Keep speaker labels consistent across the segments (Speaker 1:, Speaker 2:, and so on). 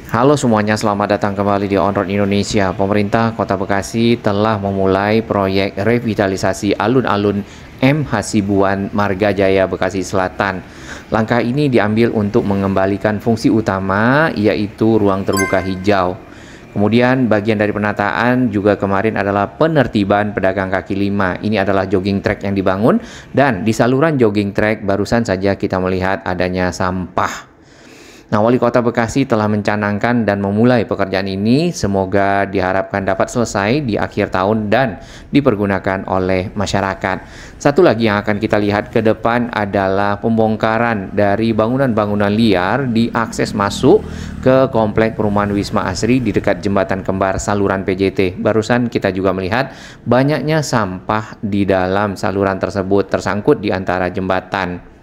Speaker 1: Halo semuanya, selamat datang kembali di On Road Indonesia. Pemerintah Kota Bekasi telah memulai proyek revitalisasi alun-alun M. Hasibuan Marga Jaya Bekasi Selatan. Langkah ini diambil untuk mengembalikan fungsi utama, yaitu ruang terbuka hijau. Kemudian bagian dari penataan juga kemarin adalah penertiban pedagang kaki lima. Ini adalah jogging track yang dibangun, dan di saluran jogging track barusan saja kita melihat adanya sampah. Nah, Wali Kota Bekasi telah mencanangkan dan memulai pekerjaan ini. Semoga diharapkan dapat selesai di akhir tahun dan dipergunakan oleh masyarakat. Satu lagi yang akan kita lihat ke depan adalah pembongkaran dari bangunan-bangunan liar di akses masuk ke komplek perumahan Wisma Asri di dekat Jembatan Kembar saluran PJT. Barusan kita juga melihat banyaknya sampah di dalam saluran tersebut tersangkut di antara jembatan.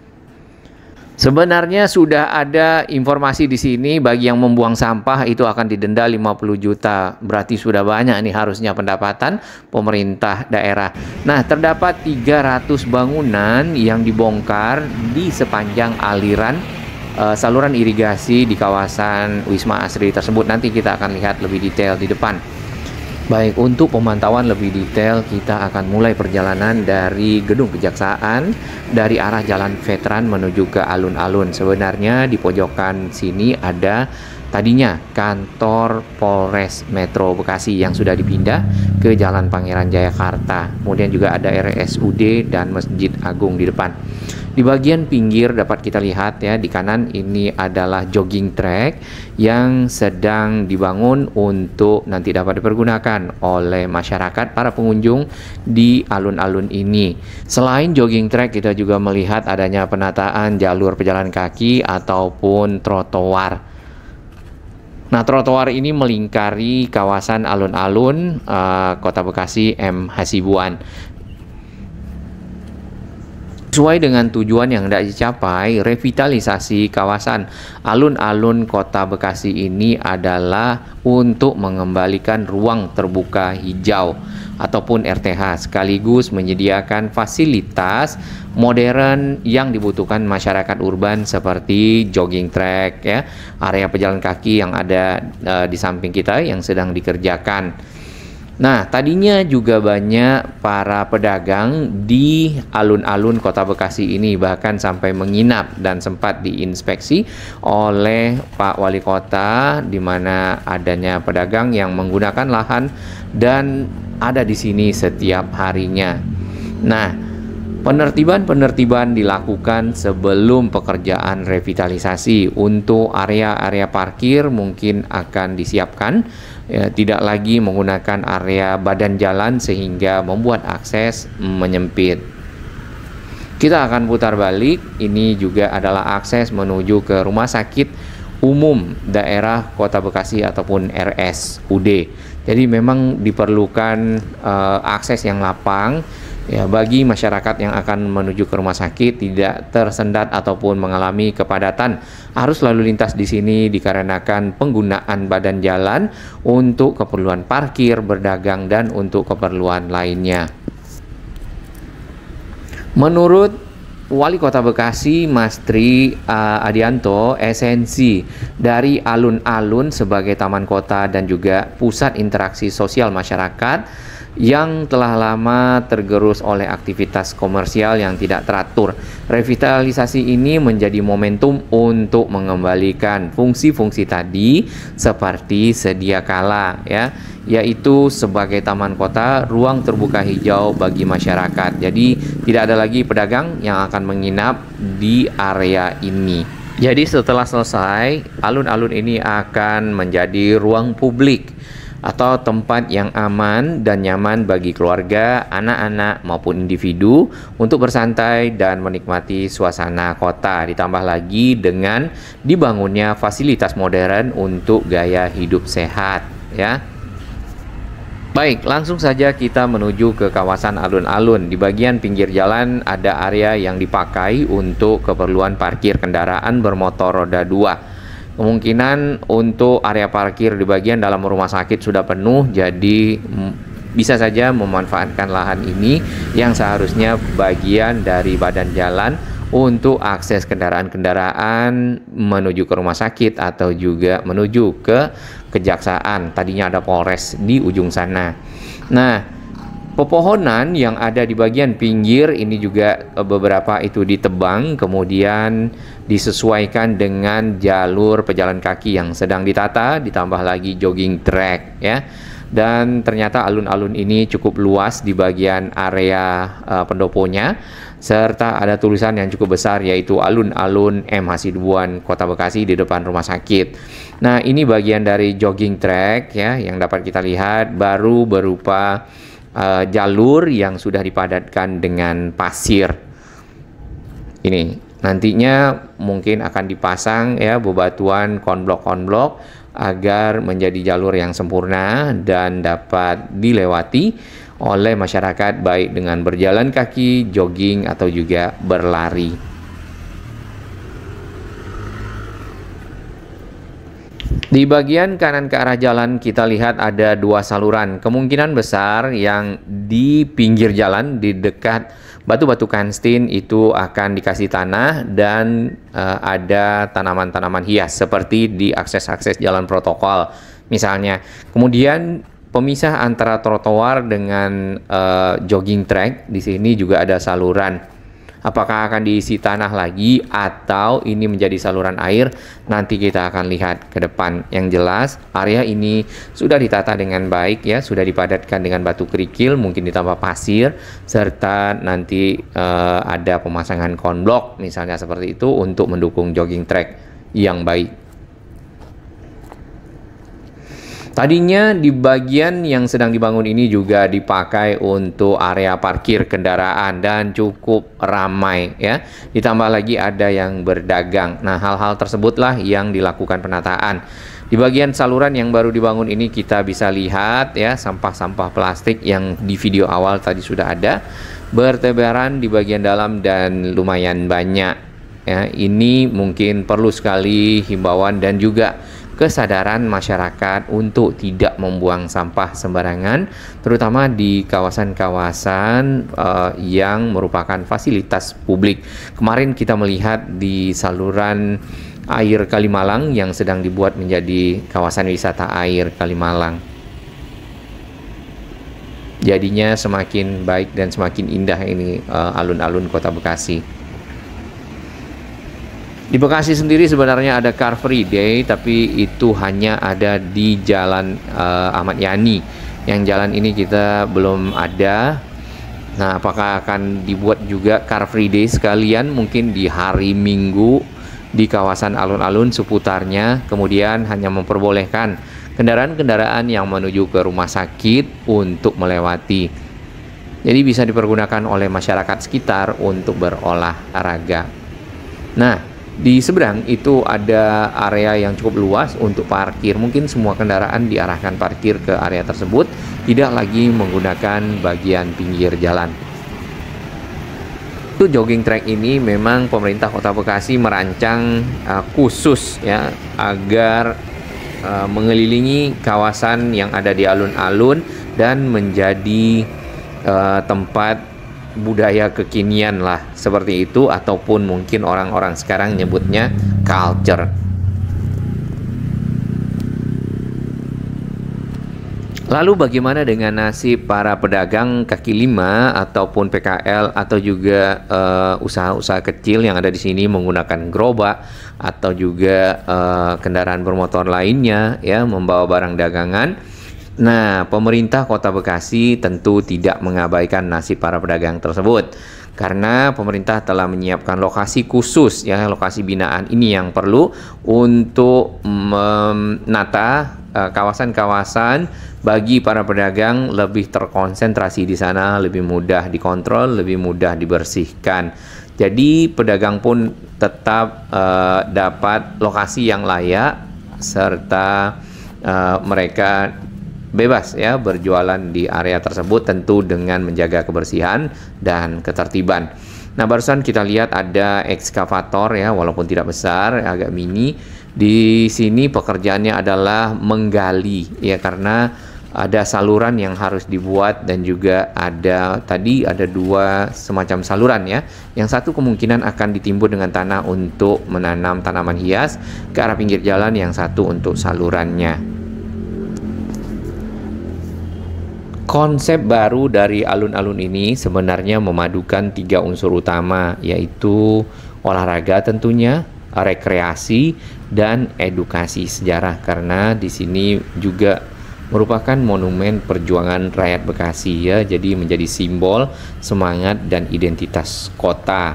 Speaker 1: Sebenarnya sudah ada informasi di sini, bagi yang membuang sampah itu akan didenda 50 juta. Berarti sudah banyak nih harusnya pendapatan pemerintah daerah. Nah, terdapat 300 bangunan yang dibongkar di sepanjang aliran saluran irigasi di kawasan Wisma Asri tersebut. Nanti kita akan lihat lebih detail di depan. Baik, untuk pemantauan lebih detail kita akan mulai perjalanan dari Gedung Kejaksaan dari arah Jalan Veteran menuju ke alun-alun. Sebenarnya di pojokan sini ada tadinya kantor Polres Metro Bekasi yang sudah dipindah ke Jalan Pangeran Jayakarta. Kemudian juga ada RSUD dan Masjid Agung di depan. Di bagian pinggir dapat kita lihat ya, di kanan ini adalah jogging track yang sedang dibangun untuk nanti dapat dipergunakan oleh masyarakat, para pengunjung di alun-alun ini. Selain jogging track, kita juga melihat adanya penataan jalur pejalan kaki ataupun trotoar. Nah, trotoar ini melingkari kawasan alun-alun Kota Bekasi M. Hasibuan. Sesuai dengan tujuan yang hendak dicapai, revitalisasi kawasan alun-alun Kota Bekasi ini adalah untuk mengembalikan ruang terbuka hijau ataupun RTH, sekaligus menyediakan fasilitas modern yang dibutuhkan masyarakat urban seperti jogging track ya, area pejalan kaki yang ada di samping kita yang sedang dikerjakan. Nah, tadinya juga banyak para pedagang di alun-alun Kota Bekasi ini, bahkan sampai menginap dan sempat diinspeksi oleh Pak Wali Kota, di mana adanya pedagang yang menggunakan lahan dan ada di sini setiap harinya. Nah, penertiban dilakukan sebelum pekerjaan revitalisasi. Untuk area-area parkir mungkin akan disiapkan, ya, tidak lagi menggunakan area badan jalan sehingga membuat akses menyempit. Kita akan putar balik. Ini juga adalah akses menuju ke Rumah Sakit Umum Daerah Kota Bekasi ataupun RSUD. Jadi memang diperlukan akses yang lapang ya, bagi masyarakat yang akan menuju ke rumah sakit, tidak tersendat ataupun mengalami kepadatan arus lalu lintas di sini dikarenakan penggunaan badan jalan untuk keperluan parkir, berdagang, dan untuk keperluan lainnya. Menurut Wali Kota Bekasi, Mas Tri Adianto, esensi dari alun-alun sebagai taman kota dan juga pusat interaksi sosial masyarakat yang telah lama tergerus oleh aktivitas komersial yang tidak teratur. Revitalisasi ini menjadi momentum untuk mengembalikan fungsi-fungsi tadi seperti sedia kala ya, yaitu sebagai taman kota, ruang terbuka hijau bagi masyarakat. Jadi tidak ada lagi pedagang yang akan menginap di area ini. Jadi setelah selesai, alun-alun ini akan menjadi ruang publik atau tempat yang aman dan nyaman bagi keluarga, anak-anak maupun individu untuk bersantai dan menikmati suasana kota. Ditambah lagi dengan dibangunnya fasilitas modern untuk gaya hidup sehat ya. Baik, langsung saja kita menuju ke kawasan alun-alun. Di bagian pinggir jalan ada area yang dipakai untuk keperluan parkir kendaraan bermotor roda 2. Kemungkinan untuk area parkir di bagian dalam rumah sakit sudah penuh, jadi bisa saja memanfaatkan lahan ini yang seharusnya bagian dari badan jalan untuk akses kendaraan-kendaraan menuju ke rumah sakit atau juga menuju ke kejaksaan. Tadinya ada Polres di ujung sana. Nah, pepohonan yang ada di bagian pinggir ini juga beberapa itu ditebang, kemudian disesuaikan dengan jalur pejalan kaki yang sedang ditata, ditambah lagi jogging track ya. Dan ternyata alun-alun ini cukup luas di bagian area pendoponya, serta ada tulisan yang cukup besar yaitu alun-alun M. Hasibuan Kota Bekasi di depan rumah sakit. Nah, ini bagian dari jogging track ya yang dapat kita lihat, baru berupa jalur yang sudah dipadatkan dengan pasir. Ini nantinya mungkin akan dipasang ya bebatuan konblok-konblok agar menjadi jalur yang sempurna dan dapat dilewati oleh masyarakat baik dengan berjalan kaki, jogging atau juga berlari. Di bagian kanan ke arah jalan kita lihat ada dua saluran. Kemungkinan besar yang di pinggir jalan di dekat batu-batu kanstin itu akan dikasih tanah dan ada tanaman-tanaman hias seperti di akses-akses jalan protokol misalnya. Kemudian pemisah antara trotoar dengan jogging track, di sini juga ada saluran. Apakah akan diisi tanah lagi atau ini menjadi saluran air, nanti kita akan lihat ke depan. Yang jelas area ini sudah ditata dengan baik ya, sudah dipadatkan dengan batu kerikil, mungkin ditambah pasir, serta nanti ada pemasangan konblok misalnya seperti itu untuk mendukung jogging track yang baik. Tadinya di bagian yang sedang dibangun ini juga dipakai untuk area parkir kendaraan dan cukup ramai ya. Ditambah lagi ada yang berdagang. Nah, hal-hal tersebutlah yang dilakukan penataan. Di bagian saluran yang baru dibangun ini kita bisa lihat ya sampah-sampah plastik yang di video awal tadi sudah ada bertebaran di bagian dalam dan lumayan banyak ya. Ini mungkin perlu sekali himbauan dan juga kesadaran masyarakat untuk tidak membuang sampah sembarangan, terutama di kawasan-kawasan yang merupakan fasilitas publik. Kemarin kita melihat di saluran air Kalimalang yang sedang dibuat menjadi kawasan wisata air Kalimalang. Jadinya semakin baik dan semakin indah ini alun-alun Kota Bekasi. Di Bekasi sendiri sebenarnya ada Car Free Day, tapi itu hanya ada di Jalan Ahmad Yani. Yang jalan ini kita belum ada. Nah, apakah akan dibuat juga Car Free Day sekalian mungkin di hari Minggu di kawasan alun-alun seputarnya, kemudian hanya memperbolehkan kendaraan-kendaraan yang menuju ke rumah sakit untuk melewati. Jadi bisa dipergunakan oleh masyarakat sekitar untuk berolahraga. Nah, di seberang itu ada area yang cukup luas untuk parkir. Mungkin semua kendaraan diarahkan parkir ke area tersebut, tidak lagi menggunakan bagian pinggir jalan. Itu jogging track ini memang pemerintah Kota Bekasi merancang khusus ya agar mengelilingi kawasan yang ada di alun-alun dan menjadi tempat budaya kekinian lah seperti itu, ataupun mungkin orang-orang sekarang nyebutnya culture. Lalu bagaimana dengan nasib para pedagang kaki lima ataupun PKL atau juga usaha-usaha kecil yang ada di sini menggunakan gerobak atau juga kendaraan bermotor lainnya ya membawa barang dagangan? Nah, pemerintah Kota Bekasi tentu tidak mengabaikan nasib para pedagang tersebut karena pemerintah telah menyiapkan lokasi khusus ya, lokasi binaan ini yang perlu untuk menata kawasan-kawasan bagi para pedagang lebih terkonsentrasi di sana, lebih mudah dikontrol, lebih mudah dibersihkan. Jadi pedagang pun tetap dapat lokasi yang layak serta mereka bebas ya berjualan di area tersebut, tentu dengan menjaga kebersihan dan ketertiban. Nah, barusan kita lihat ada ekskavator ya, walaupun tidak besar, agak mini. Di sini pekerjaannya adalah menggali ya, karena ada saluran yang harus dibuat, dan juga ada dua semacam saluran ya. Yang satu kemungkinan akan ditimbun dengan tanah untuk menanam tanaman hias ke arah pinggir jalan, yang satu untuk salurannya. Konsep baru dari alun-alun ini sebenarnya memadukan 3 unsur utama, yaitu olahraga tentunya, rekreasi, dan edukasi sejarah, karena di sini juga merupakan monumen perjuangan rakyat Bekasi ya, jadi menjadi simbol semangat dan identitas kota.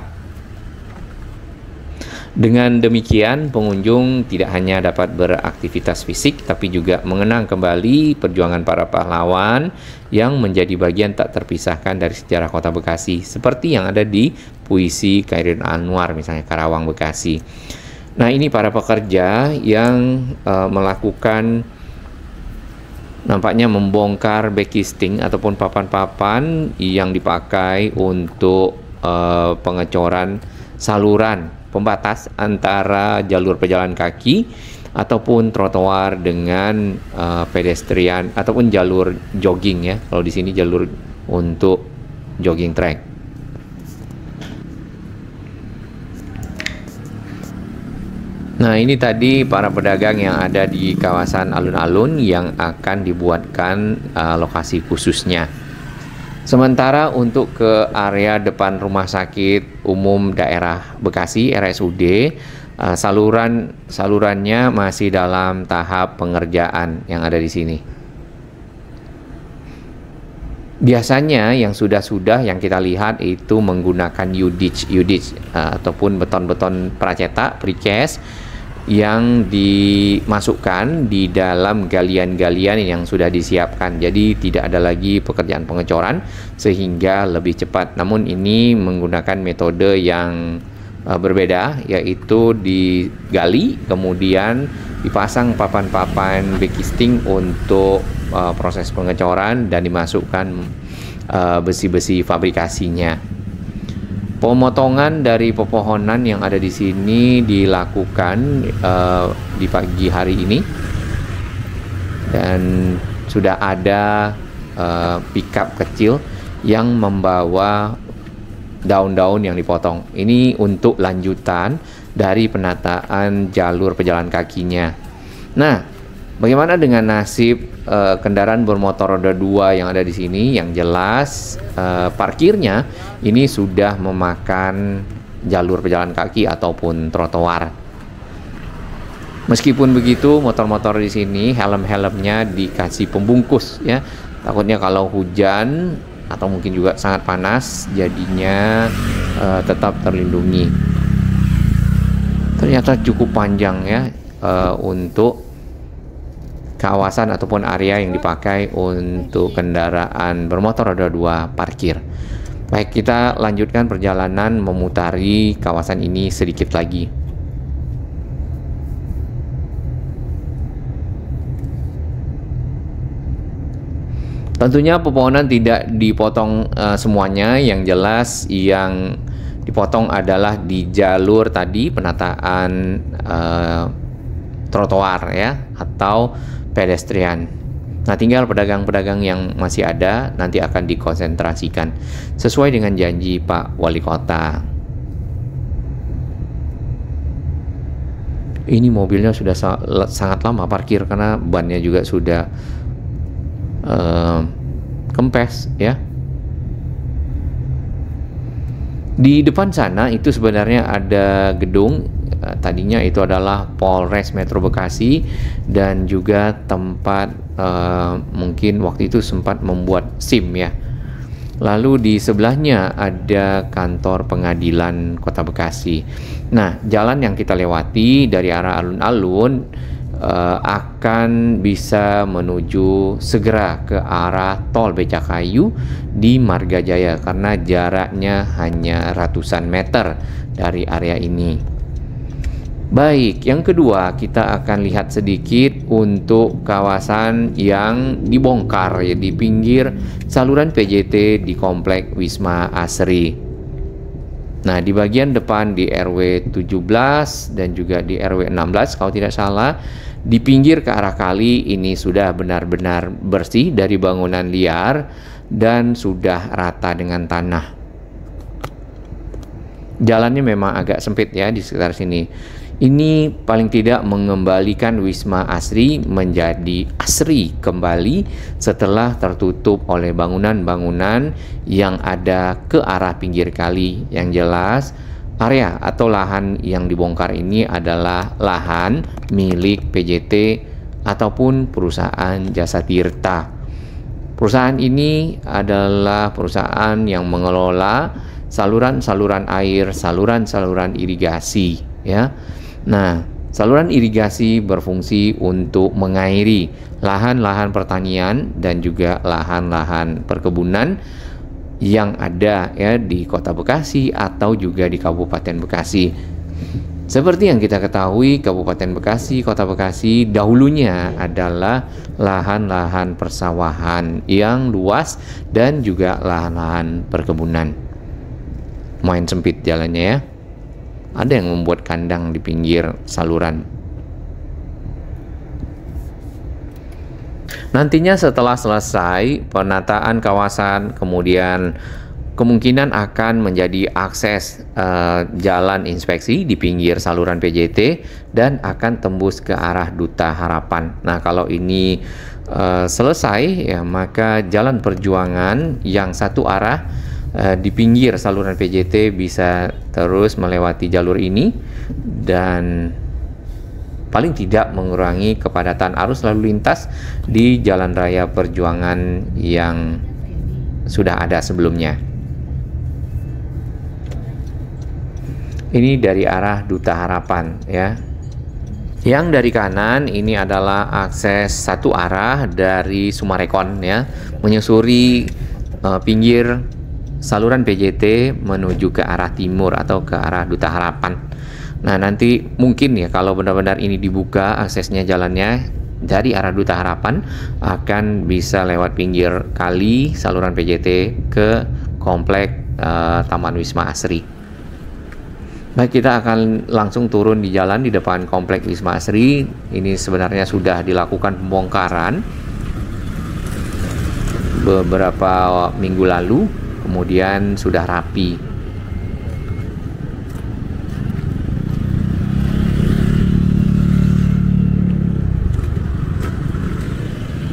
Speaker 1: Dengan demikian, pengunjung tidak hanya dapat beraktivitas fisik, tapi juga mengenang kembali perjuangan para pahlawan yang menjadi bagian tak terpisahkan dari sejarah kota Bekasi, seperti yang ada di puisi Khairuddin Anwar, misalnya Karawang Bekasi. Nah, ini para pekerja yang melakukan, nampaknya membongkar backisting ataupun papan-papan yang dipakai untuk pengecoran saluran pembatas antara jalur pejalan kaki ataupun trotoar dengan pedestrian ataupun jalur jogging ya. Kalau di sini jalur untuk jogging track. Nah, ini tadi para pedagang yang ada di kawasan alun-alun yang akan dibuatkan lokasi khususnya. Sementara untuk ke area depan Rumah Sakit Umum Daerah Bekasi RSUD, salurannya masih dalam tahap pengerjaan yang ada di sini. Biasanya yang sudah yang kita lihat itu menggunakan UDITCH ataupun beton-beton pracetak precast yang dimasukkan di dalam galian-galian yang sudah disiapkan. Jadi tidak ada lagi pekerjaan pengecoran sehingga lebih cepat. Namun ini menggunakan metode yang berbeda, yaitu digali kemudian dipasang papan-papan backisting untuk proses pengecoran dan dimasukkan besi-besi fabrikasinya. Pemotongan dari pepohonan yang ada di sini dilakukan di pagi hari ini, dan sudah ada pickup kecil yang membawa daun-daun yang dipotong. Ini untuk lanjutan dari penataan jalur pejalan kakinya. Nah, bagaimana dengan nasib kendaraan bermotor roda 2 yang ada di sini? Yang jelas parkirnya ini sudah memakan jalur pejalan kaki ataupun trotoar. Meskipun begitu, motor-motor di sini helm-helmnya dikasih pembungkus ya. Takutnya kalau hujan atau mungkin juga sangat panas, jadinya tetap terlindungi. Ternyata cukup panjang ya untuk kawasan ataupun area yang dipakai untuk kendaraan bermotor roda 2 parkir. Baik, kita lanjutkan perjalanan memutari kawasan ini sedikit lagi. Tentunya pepohonan tidak dipotong semuanya. Yang jelas yang dipotong adalah di jalur tadi penataan trotoar ya, atau pedestrian. Nah, tinggal pedagang-pedagang yang masih ada nanti akan dikonsentrasikan sesuai dengan janji Pak Wali Kota. Ini mobilnya sudah sangat lama parkir karena bannya juga sudah kempes ya. Di depan sana itu sebenarnya ada gedung. Tadinya itu adalah Polres Metro Bekasi dan juga tempat mungkin waktu itu sempat membuat SIM ya. Lalu di sebelahnya ada kantor pengadilan Kota Bekasi. Nah, jalan yang kita lewati dari arah alun-alun akan bisa menuju segera ke arah tol Becakayu di Margajaya karena jaraknya hanya ratusan meter dari area ini. Baik, yang kedua kita akan lihat sedikit untuk kawasan yang dibongkar ya, di pinggir saluran PJT di Komplek Wisma Asri. Nah, di bagian depan di RW 17 dan juga di RW 16 kalau tidak salah, Di pinggir ke arah kali ini sudah benar-benar bersih dari bangunan liar dan sudah rata dengan tanah. Jalannya memang agak sempit ya di sekitar sini. Ini paling tidak mengembalikan Wisma Asri menjadi asri kembali setelah tertutup oleh bangunan-bangunan yang ada ke arah pinggir kali. Yang jelas, area atau lahan yang dibongkar ini adalah lahan milik PJT ataupun perusahaan Jasa Tirta. Perusahaan ini adalah perusahaan yang mengelola saluran-saluran air, saluran-saluran irigasi, ya. Nah, saluran irigasi berfungsi untuk mengairi lahan-lahan pertanian dan juga lahan-lahan perkebunan yang ada ya di Kota Bekasi atau juga di Kabupaten Bekasi. Seperti yang kita ketahui, Kabupaten Bekasi, Kota Bekasi dahulunya adalah lahan-lahan persawahan yang luas dan juga lahan-lahan perkebunan. Main sempit jalannya ya. Ada yang membuat kandang di pinggir saluran. Nantinya setelah selesai penataan kawasan, kemudian kemungkinan akan menjadi akses jalan inspeksi di pinggir saluran PJT dan akan tembus ke arah Duta Harapan. Nah, kalau ini selesai ya, maka jalan perjuangan yang satu arah di pinggir saluran PJT bisa terus melewati jalur ini dan paling tidak mengurangi kepadatan arus lalu lintas di Jalan Raya Perjuangan yang sudah ada sebelumnya. Ini dari arah Duta Harapan ya. Yang dari kanan ini adalah akses satu arah dari Sumarekon ya, menyusuri pinggir saluran PJT menuju ke arah timur atau ke arah Duta Harapan. Nah, nanti mungkin ya kalau benar-benar ini dibuka aksesnya jalannya dari arah Duta Harapan akan bisa lewat pinggir kali saluran PJT ke komplek Taman Wisma Asri. Baik, kita akan langsung turun di jalan di depan komplek Wisma Asri. Ini sebenarnya sudah dilakukan pembongkaran beberapa minggu lalu. Kemudian sudah rapi.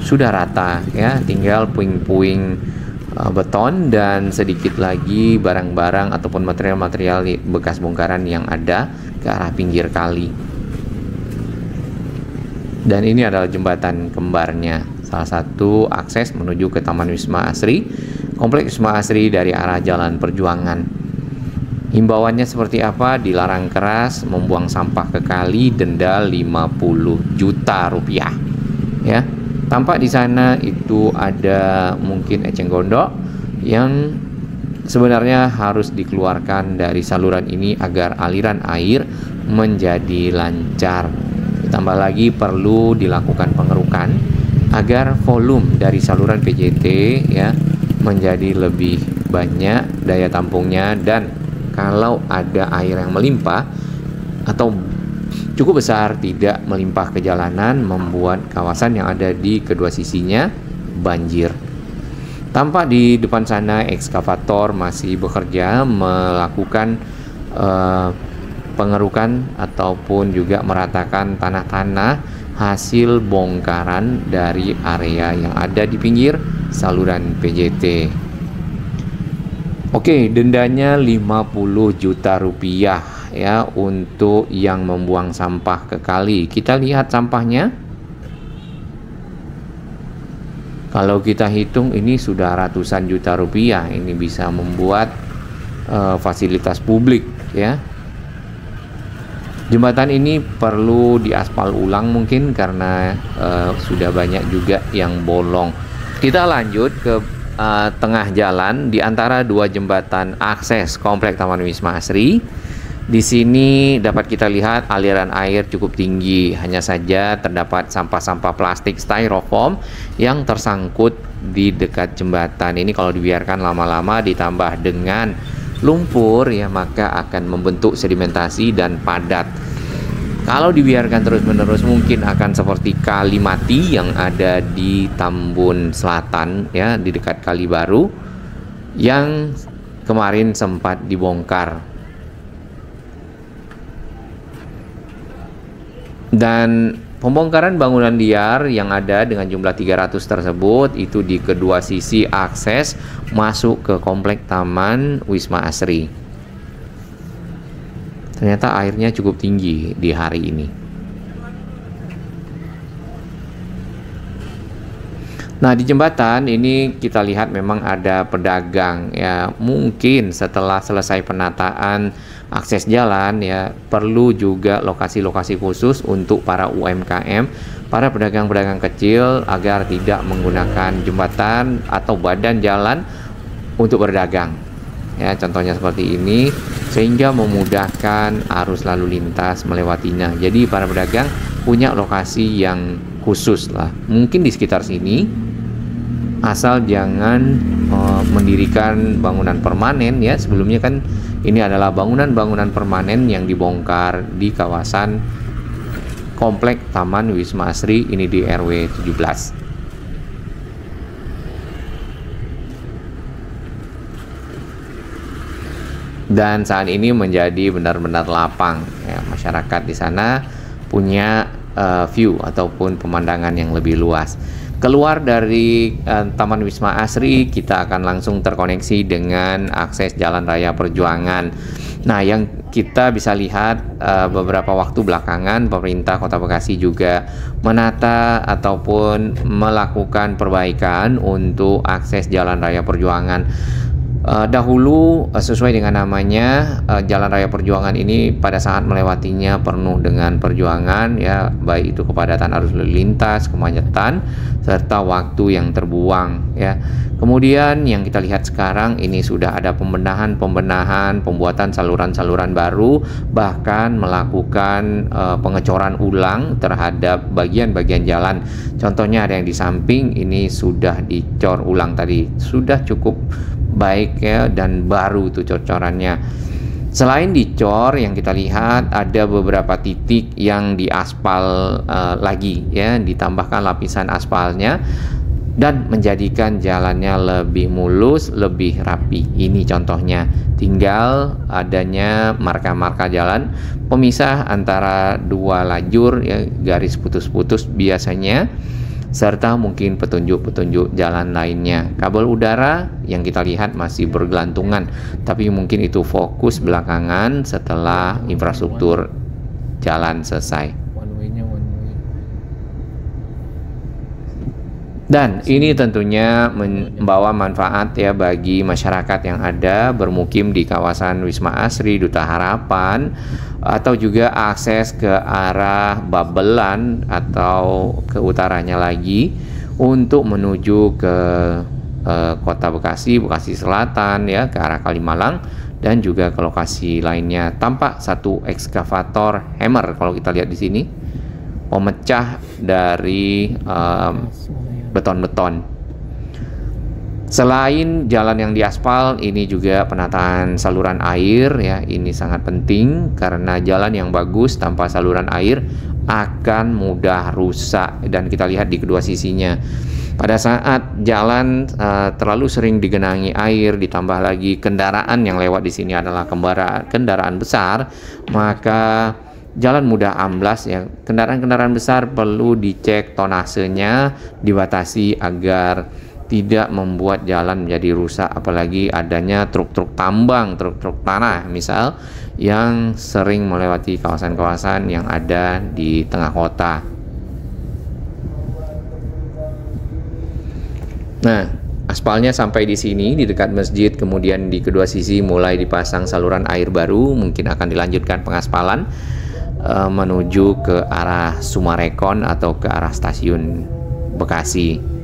Speaker 1: Sudah rata ya, tinggal puing-puing beton dan sedikit lagi barang-barang ataupun material-material bekas bongkaran yang ada ke arah pinggir kali. Dan ini adalah jembatan kembarnya, salah satu akses menuju ke Taman Wisma Asri, Kompleks Wisma Asri dari arah Jalan Perjuangan. Himbauannya seperti apa? Dilarang keras membuang sampah ke kali, denda 50 juta rupiah. Ya, tampak di sana itu ada mungkin eceng gondok yang sebenarnya harus dikeluarkan dari saluran ini agar aliran air menjadi lancar. Ditambah lagi perlu dilakukan pengerukan agar volume dari saluran PJT ya menjadi lebih banyak daya tampungnya, dan kalau ada air yang melimpah atau cukup besar tidak melimpah ke jalanan membuat kawasan yang ada di kedua sisinya banjir. Tampak di depan sana ekskavator masih bekerja melakukan pengerukan ataupun juga meratakan tanah-tanah hasil bongkaran dari area yang ada di pinggir saluran PJT. Oke, dendanya 50 juta rupiah ya untuk yang membuang sampah ke kali. Kita lihat sampahnya. Kalau kita hitung ini sudah ratusan juta rupiah. Ini bisa membuat fasilitas publik ya. Jembatan ini perlu diaspal ulang mungkin karena sudah banyak juga yang bolong. Kita lanjut ke tengah jalan di antara dua jembatan akses komplek Taman Wisma Asri. Di sini dapat kita lihat aliran air cukup tinggi. Hanya saja terdapat sampah-sampah plastik styrofoam yang tersangkut di dekat jembatan. Ini kalau dibiarkan lama-lama ditambah dengan lumpur ya, maka akan membentuk sedimentasi dan padat. Kalau dibiarkan terus-menerus mungkin akan seperti Kali Mati yang ada di Tambun Selatan ya, di dekat Kali Baru yang kemarin sempat dibongkar. Dan pembongkaran bangunan liar yang ada dengan jumlah 300 tersebut itu di kedua sisi akses masuk ke komplek Taman Wisma Asri. Ternyata airnya cukup tinggi di hari ini. Nah, di jembatan ini kita lihat memang ada pedagang ya. Mungkin setelah selesai penataan akses jalan ya, perlu juga lokasi-lokasi khusus untuk para UMKM, para pedagang-pedagang kecil agar tidak menggunakan jembatan atau badan jalan untuk berdagang. Ya, contohnya seperti ini sehingga memudahkan arus lalu lintas melewatinya. Jadi para pedagang punya lokasi yang khusus lah. Mungkin di sekitar sini, asal jangan mendirikan bangunan permanen ya. Sebelumnya kan ini adalah bangunan-bangunan permanen yang dibongkar di kawasan komplek Taman Wisma Asri ini di RW 17. Dan saat ini menjadi benar-benar lapang ya, masyarakat di sana punya view ataupun pemandangan yang lebih luas. Keluar dari Taman Wisma Asri, kita akan langsung terkoneksi dengan akses Jalan Raya Perjuangan. Nah, yang kita bisa lihat beberapa waktu belakangan pemerintah Kota Bekasi juga menata ataupun melakukan perbaikan untuk akses Jalan Raya Perjuangan. Dahulu sesuai dengan namanya, Jalan Raya Perjuangan ini pada saat melewatinya penuh dengan perjuangan ya, baik itu kepadatan arus lalu lintas, kemacetan, serta waktu yang terbuang ya. Kemudian yang kita lihat sekarang ini sudah ada pembuatan saluran-saluran baru, bahkan melakukan pengecoran ulang terhadap bagian-bagian jalan. Contohnya ada yang di samping ini sudah dicor ulang tadi, sudah cukup baik ya, dan baru itu cocorannya. Selain dicor, yang kita lihat ada beberapa titik yang diaspal lagi ya, ditambahkan lapisan aspalnya dan menjadikan jalannya lebih mulus, lebih rapi. Ini contohnya, tinggal adanya marka-marka jalan pemisah antara dua lajur ya, garis putus-putus biasanya, serta mungkin petunjuk-petunjuk jalan lainnya. Kabel udara yang kita lihat masih bergelantungan, tapi mungkin itu fokus belakangan setelah infrastruktur jalan selesai. Dan ini tentunya membawa manfaat ya bagi masyarakat yang ada bermukim di kawasan Wisma Asri, Duta Harapan, atau juga akses ke arah Babelan atau ke utaranya lagi untuk menuju ke Kota Bekasi, Bekasi Selatan ya, ke arah Kalimalang dan juga ke lokasi lainnya. Tampak satu ekskavator hammer kalau kita lihat di sini, pemecah dari beton-beton. Selain jalan yang diaspal, ini juga penataan saluran air ya. Ini sangat penting karena jalan yang bagus tanpa saluran air akan mudah rusak, dan kita lihat di kedua sisinya. Pada saat jalan terlalu sering digenangi air, ditambah lagi kendaraan yang lewat di sini adalah kendaraan besar, maka jalan mudah amblas ya. Kendaraan-kendaraan besar perlu dicek tonasenya, dibatasi agar tidak membuat jalan menjadi rusak, apalagi adanya truk-truk tambang, truk-truk tanah misal yang sering melewati kawasan-kawasan yang ada di tengah kota. Nah, aspalnya sampai di sini di dekat masjid, kemudian di kedua sisi mulai dipasang saluran air baru, mungkin akan dilanjutkan pengaspalan menuju ke arah Sumarekon atau ke arah stasiun Bekasi.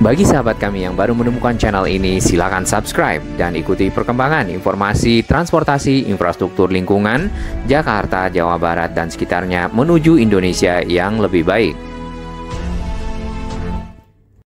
Speaker 1: Bagi sahabat kami yang baru menemukan channel ini, silakan subscribe dan ikuti perkembangan informasi transportasi infrastruktur lingkungan Jakarta, Jawa Barat, dan sekitarnya menuju Indonesia yang lebih baik.